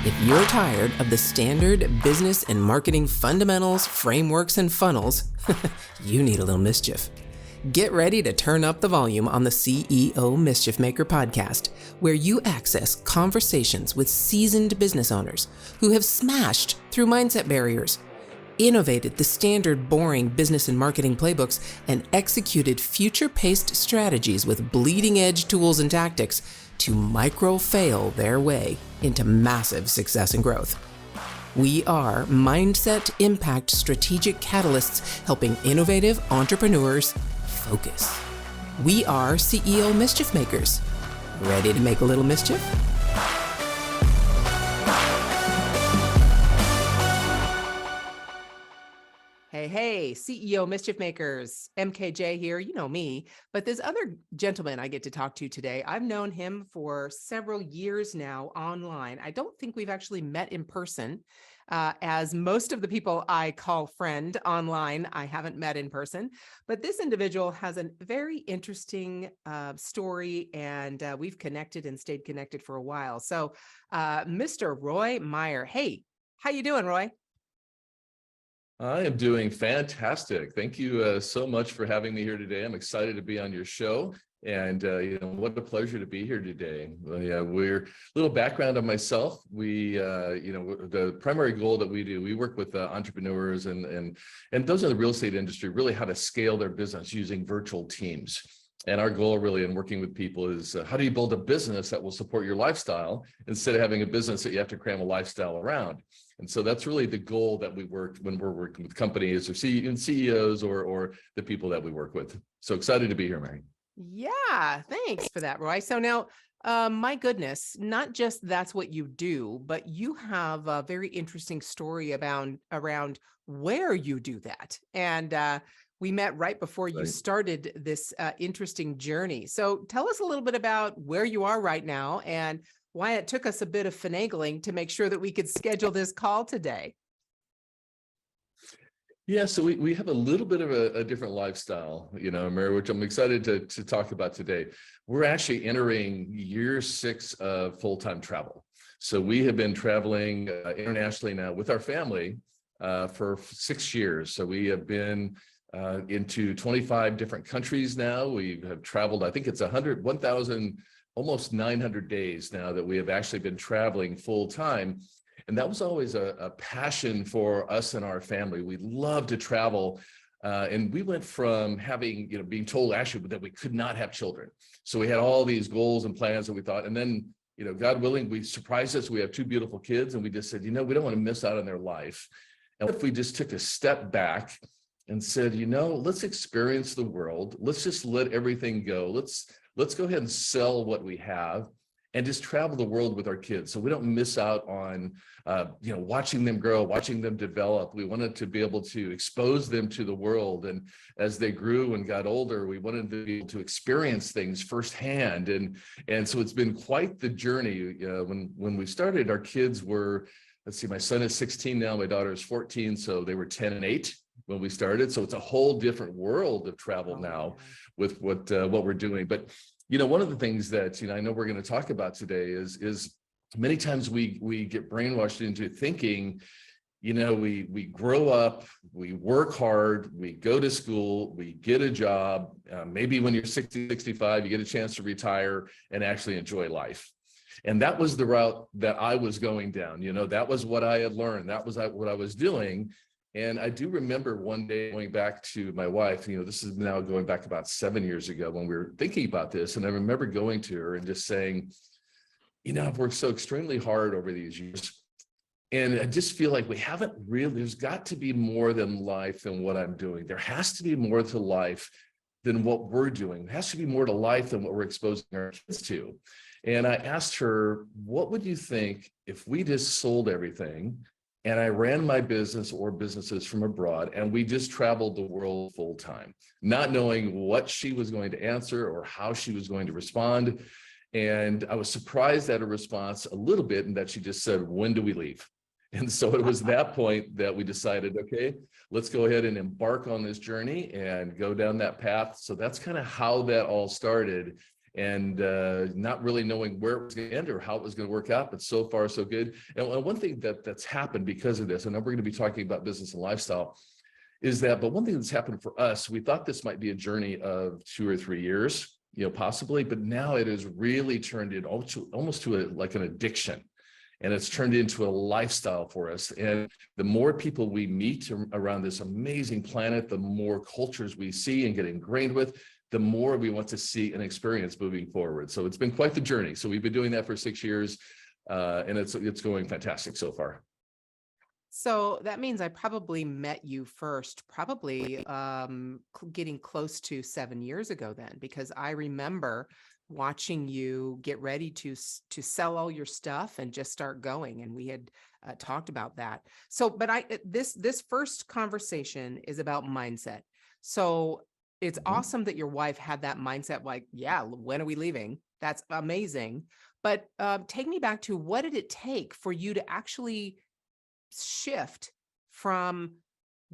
If you're tired of the standard business and marketing fundamentals, frameworks, and funnels, you need a little mischief. Get ready to turn up the volume on the CEO Mischief Maker podcast, where you access conversations with seasoned business owners who have smashed through mindset barriers, innovated the standard boring business and marketing playbooks, and executed future-paced strategies with bleeding-edge tools and tactics to micro-fail their way into massive success and growth. We are Mindset Impact Strategic Catalysts helping innovative entrepreneurs focus. We are CEO Mischief Makers. Ready to make a little mischief? Hey, CEO Mischief Makers, MKJ here, you know me, but this other gentleman I get to talk to today, I've known him for several years now online. I don't think we've actually met in person, as most of the people I call friend online, I haven't met in person, but this individual has a very interesting story, and we've connected and stayed connected for a while. So Mr. Roy Meyer, hey, how you doing, Roy? I am doing fantastic. Thank you so much for having me here today. I'm excited to be on your show, and what a pleasure to be here today. We're a little background on myself. We, the primary goal that we work with entrepreneurs and those in the real estate industry, really how to scale their business using virtual teams. And our goal really in working with people is how do you build a business that will support your lifestyle instead of having a business that you have to cram a lifestyle around. And so that's really the goal that we work when we're working with companies or CEOs or the people that we work with. So excited to be here, Mary. Yeah, thanks for that, Roy. So now, my goodness, not just that's what you do, but you have a very interesting story around where you do that. And we met right before you started this interesting journey. So tell us a little bit about where you are right now and why it took us a bit of finagling to make sure that we could schedule this call today. Yeah, so we have a little bit of a different lifestyle, Mary, which I'm excited to talk about today. We're actually entering year 6 of full-time travel. So we have been traveling internationally now with our family for 6 years. So we have been into 25 different countries now. We have traveled, I think it's 1,000, almost 900 days now that we have actually been traveling full time. And that was always a passion for us and our family. We love to travel. And we went from having, being told actually that we could not have children. So we had all these goals and plans that we thought, and then, God willing, we surprised us. We have 2 beautiful kids, and we just said, we don't want to miss out on their life. And if we just took a step back and said, let's experience the world. Let's just let everything go. Let's go ahead and sell what we have and just travel the world with our kids so we don't miss out on, watching them grow, watching them develop. We wanted to be able to expose them to the world. And as they grew and got older, we wanted to be able to experience things firsthand. And so it's been quite the journey. When we started, our kids were, my son is 16 now, my daughter is 14. So they were 10 and 8 when we started. So it's a whole different world of travel now with what we're doing. But, one of the things that, I know we're going to talk about today is many times we get brainwashed into thinking, we grow up, we work hard, we go to school, we get a job. Maybe when you're 60, 65, you get a chance to retire and actually enjoy life. And that was the route that I was going down. That was what I had learned. That was what I was doing. And I do remember one day going back to my wife, this is now going back about 7 years ago when we were thinking about this. And I remember going to her and just saying, I've worked so extremely hard over these years. And I just feel like we haven't really, there's got to be more than life than what I'm doing. There has to be more to life than what we're doing. There has to be more to life than what we're exposing our kids to. And I asked her, what would you think if we just sold everything and I ran my business or businesses from abroad and we just traveled the world full time, not knowing what she was going to answer or how she was going to respond. And I was surprised at her response a little bit, in that she just said, when do we leave? And so it was that point that we decided, okay, let's go ahead and embark on this journey and go down that path. So that's kind of how that all started. and not really knowing where it was going to end or how it was going to work out, but so far so good. And one thing that's happened because of this, and we're going to be talking about business and lifestyle, is that, but one thing that's happened for us, we thought this might be a journey of 2 or 3 years, possibly, but now it has really turned it almost to like an addiction. And it's turned into a lifestyle for us. And the more people we meet around this amazing planet, the more cultures we see and get ingrained with, the more we want to see and experience moving forward. So it's been quite the journey. So we've been doing that for 6 years, and it's going fantastic so far. So that means I probably met you first, probably getting close to 7 years ago then, because I remember watching you get ready to sell all your stuff and just start going. And we had talked about that. So, but this first conversation is about mindset. So it's awesome that your wife had that mindset, like, yeah, when are we leaving? That's amazing. But take me back to, what did it take for you to actually shift from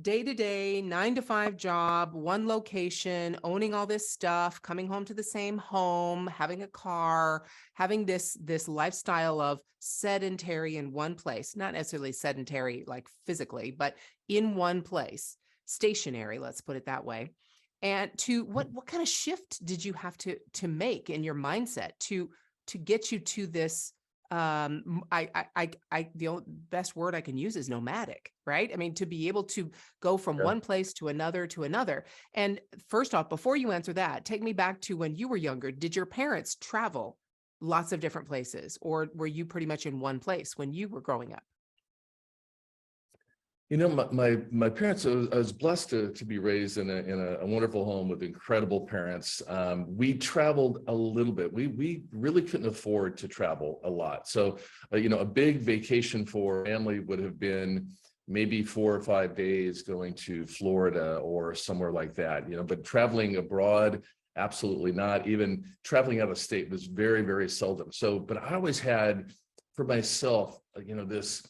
day-to-day 9-to-5 job, one location, owning all this stuff, coming home to the same home, having a car, having this lifestyle of sedentary in one place, not necessarily sedentary like physically, but in one place, stationary, let's put it that way. And to what kind of shift did you have to make in your mindset to get you to this? The best word I can use is nomadic, right? I mean, to be able to go from one place to another. And first off, before you answer that, take me back to when you were younger. Did your parents travel lots of different places, or were you pretty much in one place when you were growing up? My parents, I was blessed to be raised in a wonderful home with incredible parents. We traveled a little bit. We really couldn't afford to travel a lot. So, a big vacation for family would have been maybe 4 or 5 days going to Florida or somewhere like that, but traveling abroad, absolutely not. Even traveling out of state was very, very seldom. So, but I always had for myself, this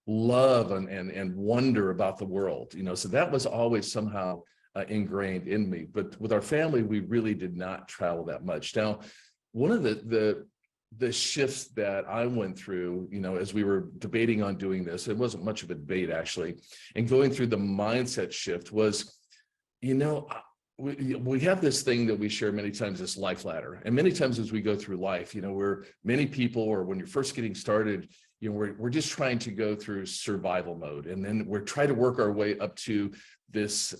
love and wonder about the world, so that was always somehow ingrained in me. But with our family, we really did not travel that much. Now, one of the shifts that I went through, as we were debating on doing this, it wasn't much of a debate actually, and going through the mindset shift was, we have this thing that we share many times, this life ladder. And many times as we go through life, where many people, or when you're first getting started, we're just trying to go through survival mode. And then we're trying to work our way up to this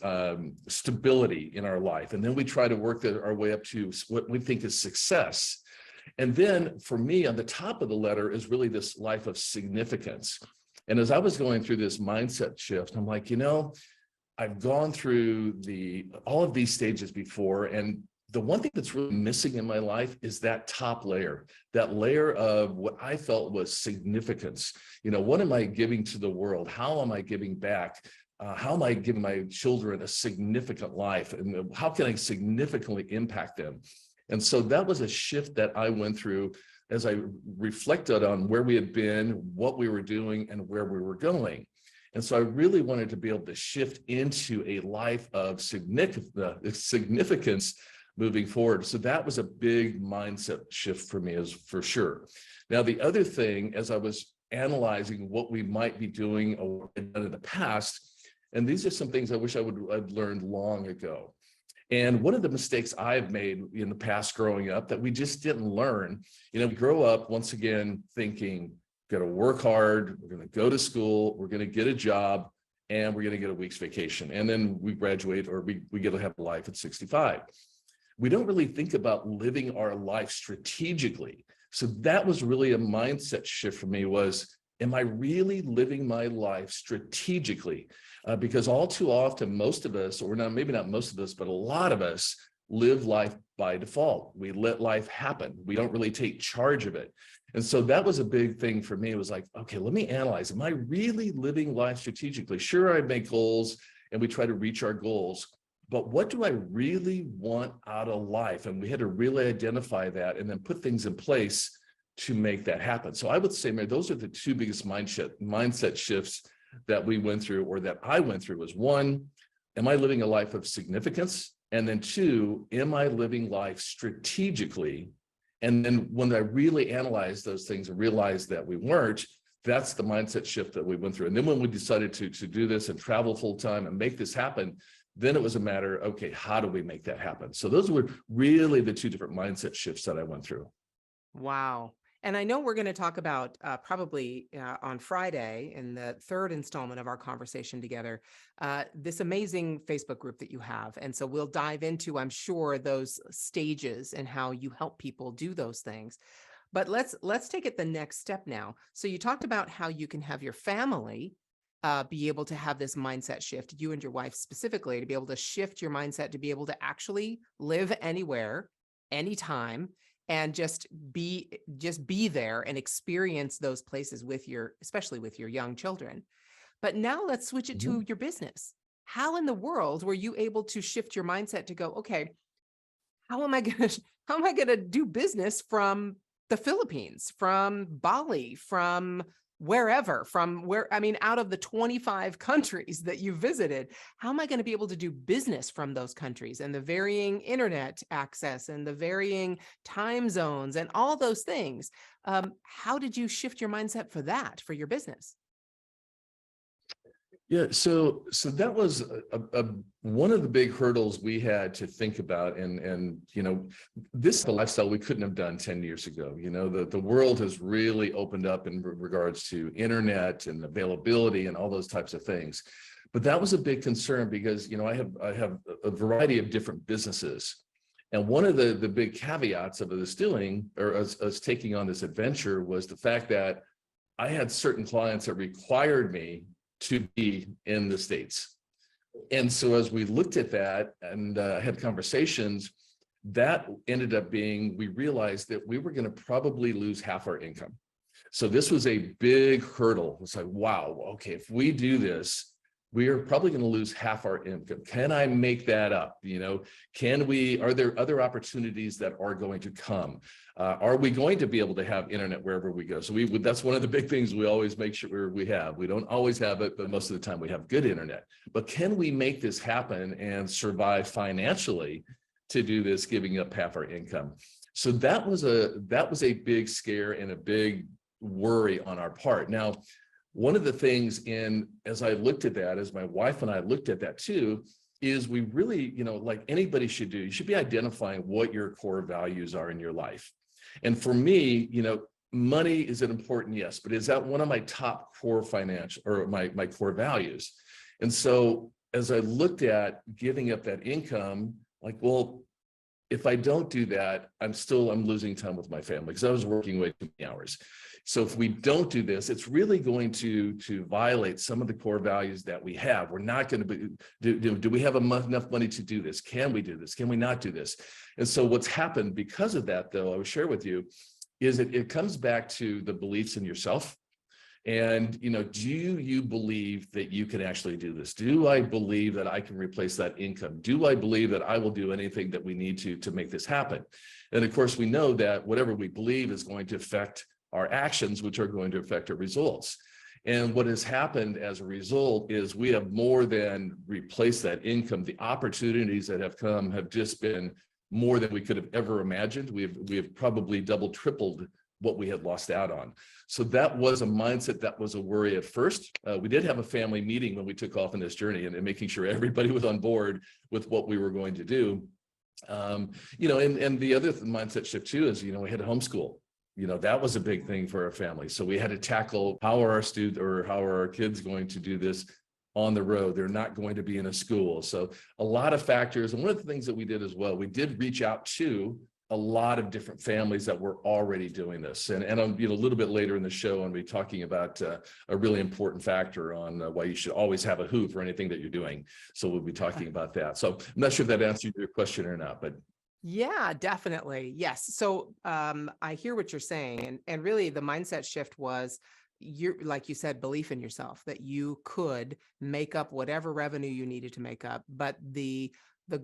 stability in our life. And then we try to work our way up to what we think is success. And then for me, on the top of the ladder is really this life of significance. And as I was going through this mindset shift, I'm like, I've gone through all of these stages before, and the one thing that's really missing in my life is that top layer, that layer of what I felt was significance. What am I giving to the world? How am I giving back? How am I giving my children a significant life? And how can I significantly impact them? And so that was a shift that I went through as I reflected on where we had been, what we were doing, and where we were going. And so I really wanted to be able to shift into a life of significance moving forward. So that was a big mindset shift for me, for sure. Now, the other thing, as I was analyzing what we might be doing or done in the past, and these are some things I wish I'd learned long ago. And one of the mistakes I've made in the past growing up that we just didn't learn, we grow up once again thinking, we're going to work hard, we're going to go to school, we're going to get a job, and we're going to get a week's vacation. And then we graduate, or we get to have a life at 65. We don't really think about living our life strategically. So that was really a mindset shift for me, was, am I really living my life strategically? Because all too often, most of us, or not, maybe not most of us, but a lot of us live life by default. We let life happen. We don't really take charge of it. And so that was a big thing for me. It was like, okay, let me analyze. Am I really living life strategically? Sure, I make goals and we try to reach our goals, but what do I really want out of life? And we had to really identify that and then put things in place to make that happen. So I would say, Meyer, those are the two biggest mindset shifts that we went through, or that I went through. Was one, am I living a life of significance? And then two, am I living life strategically And then when I really analyzed those things and realized that we weren't, that's the mindset shift that we went through. And then when we decided to do this and travel full time and make this happen, then it was a matter, okay, how do we make that happen? So those were really the two different mindset shifts that I went through. Wow. And I know we're going to talk about probably on Friday in the third installment of our conversation together, this amazing Facebook group that you have. And so we'll dive into, I'm sure, those stages and how you help people do those things. But let's take it the next step now. So you talked about how you can have your family be able to have this mindset shift, you and your wife specifically, to be able to shift your mindset to be able to actually live anywhere, anytime, and just be there and experience those places with especially with your young children. But now let's switch it to your business. How in the world were you able to shift your mindset to go, okay, how am I going to do business from the Philippines, from Bali, from wherever, out of the 25 countries that you visited, how am I going to be able to do business from those countries and the varying internet access and the varying time zones and all those things? How did you shift your mindset for that, for your business? Yeah, so that was one of the big hurdles we had to think about, and this is the lifestyle we couldn't have done 10 years ago. The world has really opened up in regards to internet and availability and all those types of things. But that was a big concern because I have a variety of different businesses. And one of the big caveats of us taking on this adventure was the fact that I had certain clients that required me to be in the States. And so as we looked at that and had conversations, that ended up being, we realized that we were going to probably lose half our income. So this was a big hurdle. It's like, wow, okay, if we do this, we are probably going to lose half our income. Can I make that up? Are there other opportunities that are going to come? Are we going to be able to have internet wherever we go? So that's one of the big things we always make sure we have. We don't always have it, but most of the time we have good internet. But can we make this happen and survive financially to do this, giving up half our income? So that was a big scare and a big worry on our part. Now, one of the things as I looked at that, as my wife and I looked at that too, is we really, like anybody should do, you should be identifying what your core values are in your life. And for me, money is an important, yes, but is that one of my top core financial or my core values? And so as I looked at giving up that income, like, well, if I don't do that, I'm losing time with my family because I was working way too many hours. So if we don't do this, it's really going to violate some of the core values that we have. We're not going to do we have enough money to do this? Can we do this? Can we not do this? And so what's happened because of that, though, I will share with you, is it comes back to the beliefs in yourself. And, do you believe that you can actually do this? Do I believe that I can replace that income? Do I believe that I will do anything that we need to make this happen? And of course, we know that whatever we believe is going to affect our actions, which are going to affect our results. And what has happened as a result is we have more than replaced that income. The opportunities that have come have just been more than we could have ever imagined. We have probably double, tripled what we had lost out on. So that was a mindset, that was a worry at first. We did have a family meeting when we took off on this journey and making sure everybody was on board with what we were going to do. And the other mindset shift too is, we had to homeschool. That was a big thing for our family. So we had to tackle how are our kids going to do this on the road? They're not going to be in a school. So a lot of factors. And one of the things that we did as well, we did reach out to a lot of different families that were already doing this. And a little bit later in the show, I'll be talking about a really important factor on why you should always have a who for anything that you're doing. So we'll be talking about that. So I'm not sure if that answered your question or not, but yeah, definitely. Yes. So I hear what you're saying. And really the mindset shift was like you said, belief in yourself, that you could make up whatever revenue you needed to make up. But the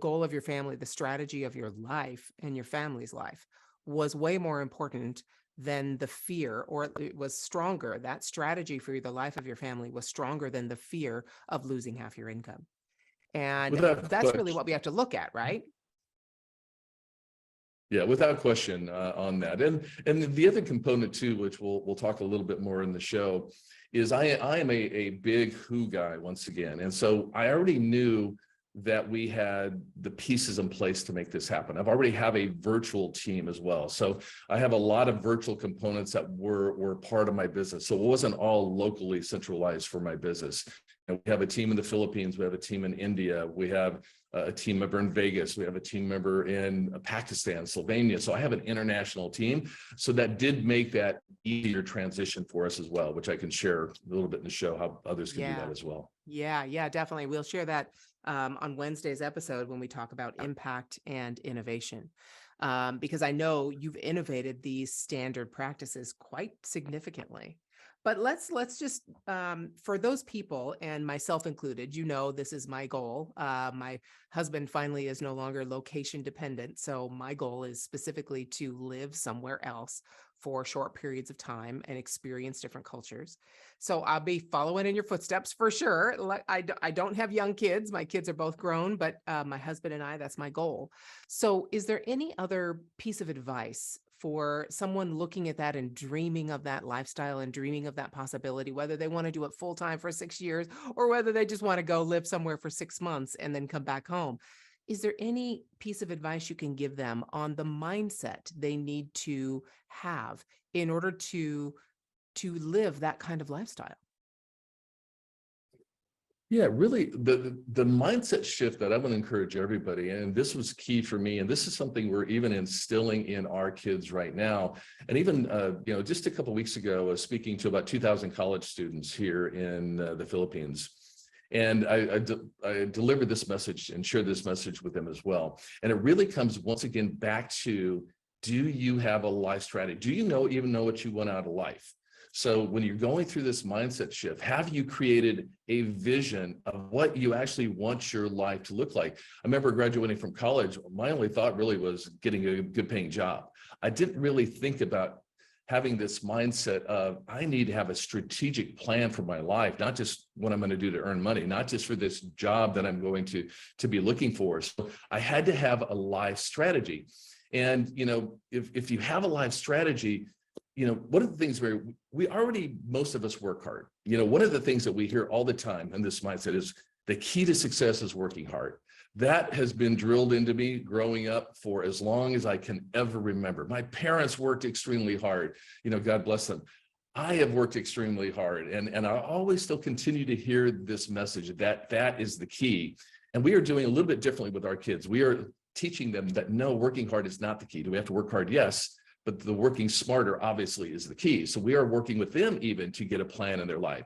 goal of your family, the strategy of your life and your family's life was way more important than the fear, or it was stronger. That strategy for the life of your family was stronger than the fear of losing half your income. And that's really what we have to look at, right? Yeah, without question on that. And the other component too, which we'll talk a little bit more in the show, is I am a big who guy once again. And so I already knew that we had the pieces in place to make this happen. I've already have a virtual team as well. So I have a lot of virtual components that were part of my business. So it wasn't all locally centralized for my business. And we have a team in the Philippines, we have a team in India, we have a team member in Vegas, we have a team member in Pakistan, Slovenia. So I have an international team. So that did make that easier transition for us as well, which I can share a little bit in the show how others can do that as well. Yeah, definitely. We'll share that on Wednesday's episode when we talk about impact and innovation. Because I know you've innovated these standard practices quite significantly. But let's just, for those people, and myself included, this is my goal. My husband finally is no longer location dependent. So my goal is specifically to live somewhere else for short periods of time and experience different cultures. So I'll be following in your footsteps for sure. I don't have young kids. My kids are both grown, but my husband and I, that's my goal. So is there any other piece of advice for someone looking at that and dreaming of that lifestyle and dreaming of that possibility, whether they want to do it full time for 6 years or whether they just want to go live somewhere for 6 months and then come back home? Is there any piece of advice you can give them on the mindset they need to have in order to live that kind of lifestyle? Yeah, really, the mindset shift that I want to encourage everybody, and this was key for me, and this is something we're even instilling in our kids right now. And even, just a couple of weeks ago, I was speaking to about 2,000 college students here in the Philippines. And I delivered this message and shared this message with them as well. And it really comes once again back to, do you have a life strategy? Do you even know what you want out of life? So when you're going through this mindset shift, have you created a vision of what you actually want your life to look like? I remember graduating from college, my only thought really was getting a good paying job. I didn't really think about having this mindset of, I need to have a strategic plan for my life, not just what I'm going to do to earn money, not just for this job that I'm going to be looking for. So I had to have a life strategy. And, if you have a life strategy, one of the things most of us work hard. One of the things that we hear all the time in this mindset is the key to success is working hard. That has been drilled into me growing up for as long as I can ever remember. My parents worked extremely hard. God bless them. I have worked extremely hard, and I always still continue to hear this message that is the key. And we are doing a little bit differently with our kids. We are teaching them that no, working hard is not the key. Do we have to work hard? Yes. But the working smarter obviously is the key. So we are working with them even to get a plan in their life.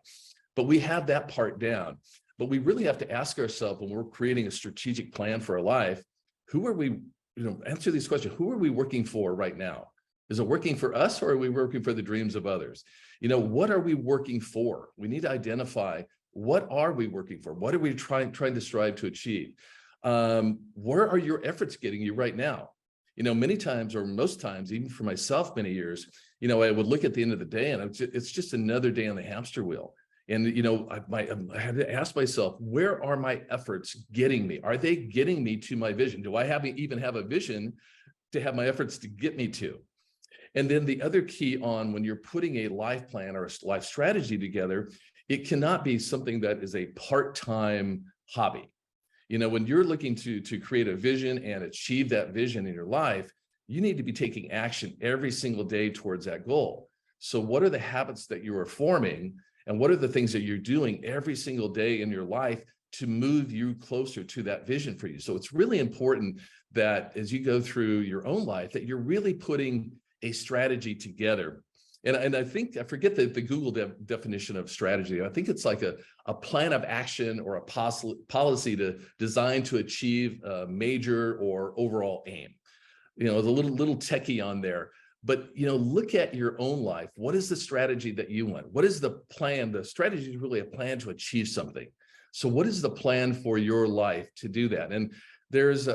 But we have that part down. But we really have to ask ourselves when we're creating a strategic plan for our life, who are we, answer these questions. Who are we working for right now? Is it working for us, or are we working for the dreams of others? What are we working for? We need to identify, what are we working for? What are we trying to strive to achieve? Where are your efforts getting you right now? Many times, or most times, even for myself, many years, I would look at the end of the day and it's just another day on the hamster wheel. And, I had to ask myself, where are my efforts getting me? Are they getting me to my vision? Do I even have a vision to have my efforts to get me to? And then the other key on when you're putting a life plan or a life strategy together, it cannot be something that is a part-time hobby. When you're looking to create a vision and achieve that vision in your life, you need to be taking action every single day towards that goal. So what are the habits that you are forming, and what are the things that you're doing every single day in your life to move you closer to that vision for you? So it's really important that as you go through your own life, that you're really putting a strategy together. And I think, I forget the Google definition of strategy. I think it's like a plan of action or a policy designed to achieve a major or overall aim. The little techie on there. But, look at your own life. What is the strategy that you want? What is the plan? The strategy is really a plan to achieve something. So what is the plan for your life to do that? And there's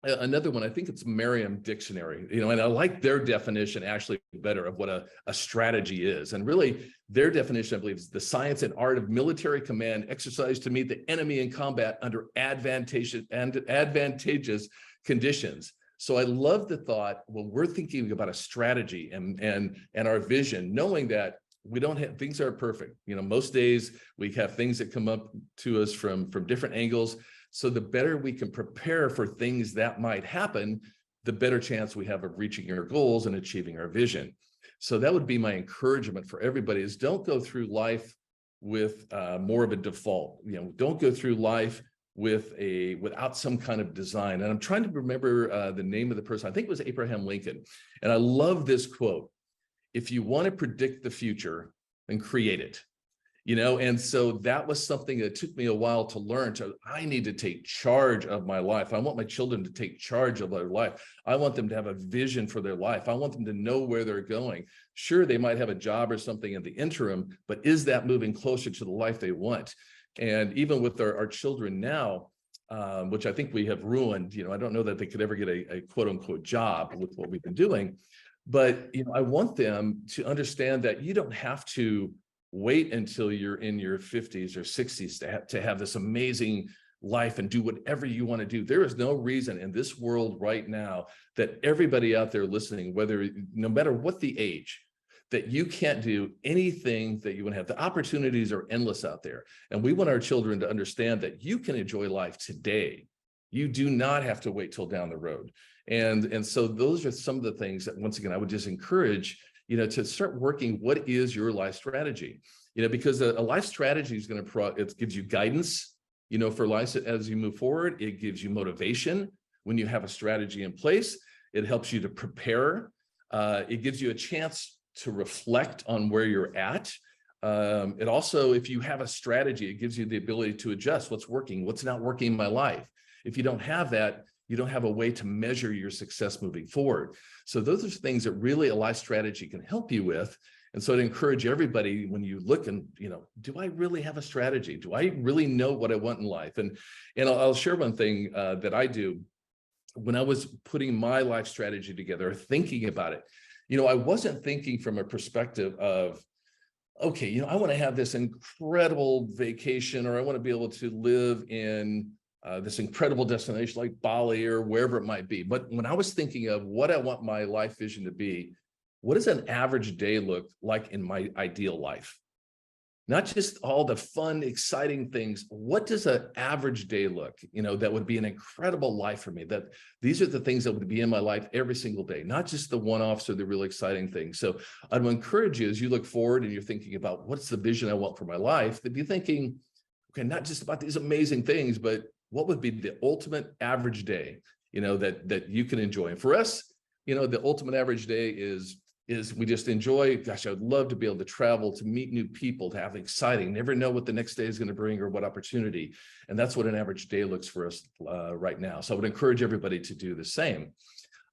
another one, I think it's Merriam Dictionary, and I like their definition actually better of what a strategy is. And really their definition, I believe, is the science and art of military command exercised to meet the enemy in combat under advantageous conditions. So I love the thought when we're thinking about a strategy and our vision, knowing that we don't have, things aren't perfect. Most days we have things that come up to us from different angles. So the better we can prepare for things that might happen, the better chance we have of reaching our goals and achieving our vision. So that would be my encouragement for everybody, is don't go through life with more of a default. Don't go through life without some kind of design. And I'm trying to remember the name of the person. I think it was Abraham Lincoln. And I love this quote: if you want to predict the future, then create it. And so that was something that took me a while to learn. I need to take charge of my life. I want my children to take charge of their life. I want them to have a vision for their life. I want them to know where they're going. Sure, they might have a job or something in the interim, but is that moving closer to the life they want? And even with our children now, which I think we have ruined, I don't know that they could ever get a quote unquote job with what we've been doing, but I want them to understand that you don't have to wait until you're in your 50s or 60s to have this amazing life and do whatever you want to do. There is no reason in this world right now that everybody out there listening, no matter what the age, that you can't do anything that you want to have. The opportunities are endless out there. And we want our children to understand that you can enjoy life today. You do not have to wait till down the road. And so those are some of the things that, once again, I would just encourage to start working. What is your life strategy? Because a life strategy is it gives you guidance, for life as you move forward. It gives you motivation when you have a strategy in place. It helps you to prepare. It gives you a chance to reflect on where you're at. It also, if you have a strategy, it gives you the ability to adjust what's working, what's not working in my life. If you don't have that, you don't have a way to measure your success moving forward. So those are things that really a life strategy can help you with. And so I'd encourage everybody, when you look and, do I really have a strategy? Do I really know what I want in life? And I'll share one thing that I do. When I was putting my life strategy together, thinking about it, I wasn't thinking from a perspective of, okay, I want to have this incredible vacation, or I want to be able to live in this incredible destination like Bali or wherever it might be. But when I was thinking of what I want my life vision to be, what does an average day look like in my ideal life? Not just all the fun, exciting things. What does an average day look, that would be an incredible life for me? That these are the things that would be in my life every single day, not just the one-offs or the really exciting things. So I'd encourage you, as you look forward and you're thinking about what's the vision I want for my life, to be thinking, okay, not just about these amazing things, but what would be the ultimate average day, that you can enjoy. And for us, the ultimate average day is we just enjoy, gosh, I would love to be able to travel, to meet new people, to have exciting, never know what the next day is going to bring or what opportunity. And that's what an average day looks for us right now. So I would encourage everybody to do the same.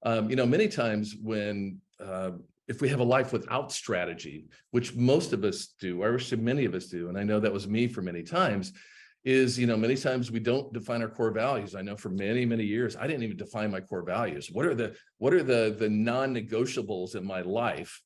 Many times when, if we have a life without strategy, which most of us do, I wish many of us do, and I know that was me for many times, is, many times we don't define our core values. I know for many, many years, I didn't even define my core values. What are the non-negotiables in my life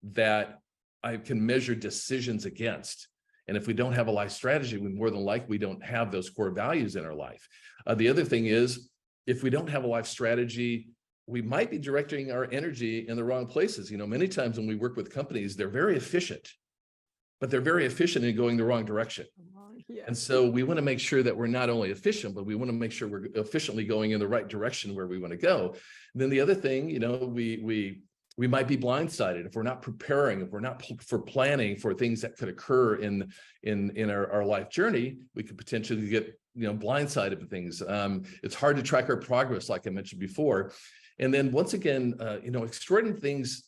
that I can measure decisions against? And if we don't have a life strategy, we more than likely we don't have those core values in our life. The other thing is, if we don't have a life strategy, we might be directing our energy in the wrong places. Many times when we work with companies, they're very efficient, but they're very efficient in going the wrong direction. Yeah. And so we want to make sure that we're not only efficient, but we want to make sure we're efficiently going in the right direction where we want to go. And then the other thing, we might be blindsided if we're not preparing, if we're not for planning for things that could occur in our life journey. We could potentially get blindsided with things. It's hard to track our progress, like I mentioned before. And then once again, extraordinary things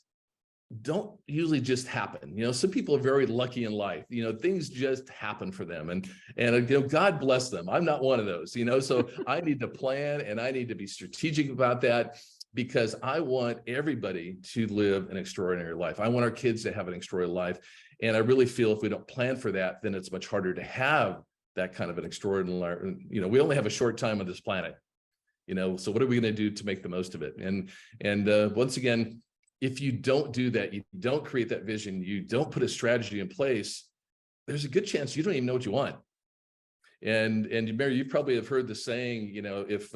don't usually just happen. Some people are very lucky in life. Things just happen for them, and God bless them. I'm not one of those. So I need to plan and I need to be strategic about that, because I want everybody to live an extraordinary life. I want our kids to have an extraordinary life, and I really feel if we don't plan for that, then it's much harder to have that kind of an extraordinary. We only have a short time on this planet. So what are we going to do to make the most of it? And once again, if you don't do that, you don't create that vision, you don't put a strategy in place, there's a good chance you don't even know what you want. And Mary, you probably have heard the saying, if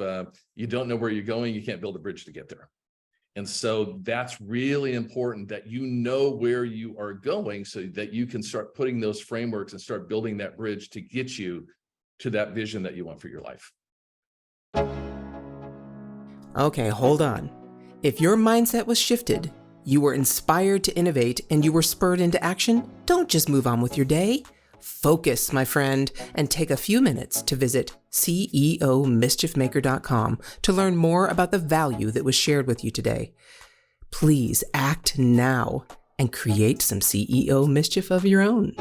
you don't know where you're going, you can't build a bridge to get there. And so that's really important, that you know where you are going so that you can start putting those frameworks and start building that bridge to get you to that vision that you want for your life. Okay, hold on. If your mindset was shifted, you were inspired to innovate, and you were spurred into action, don't just move on with your day. Focus, my friend, and take a few minutes to visit CEOmischiefmaker.com to learn more about the value that was shared with you today. Please act now and create some CEO mischief of your own.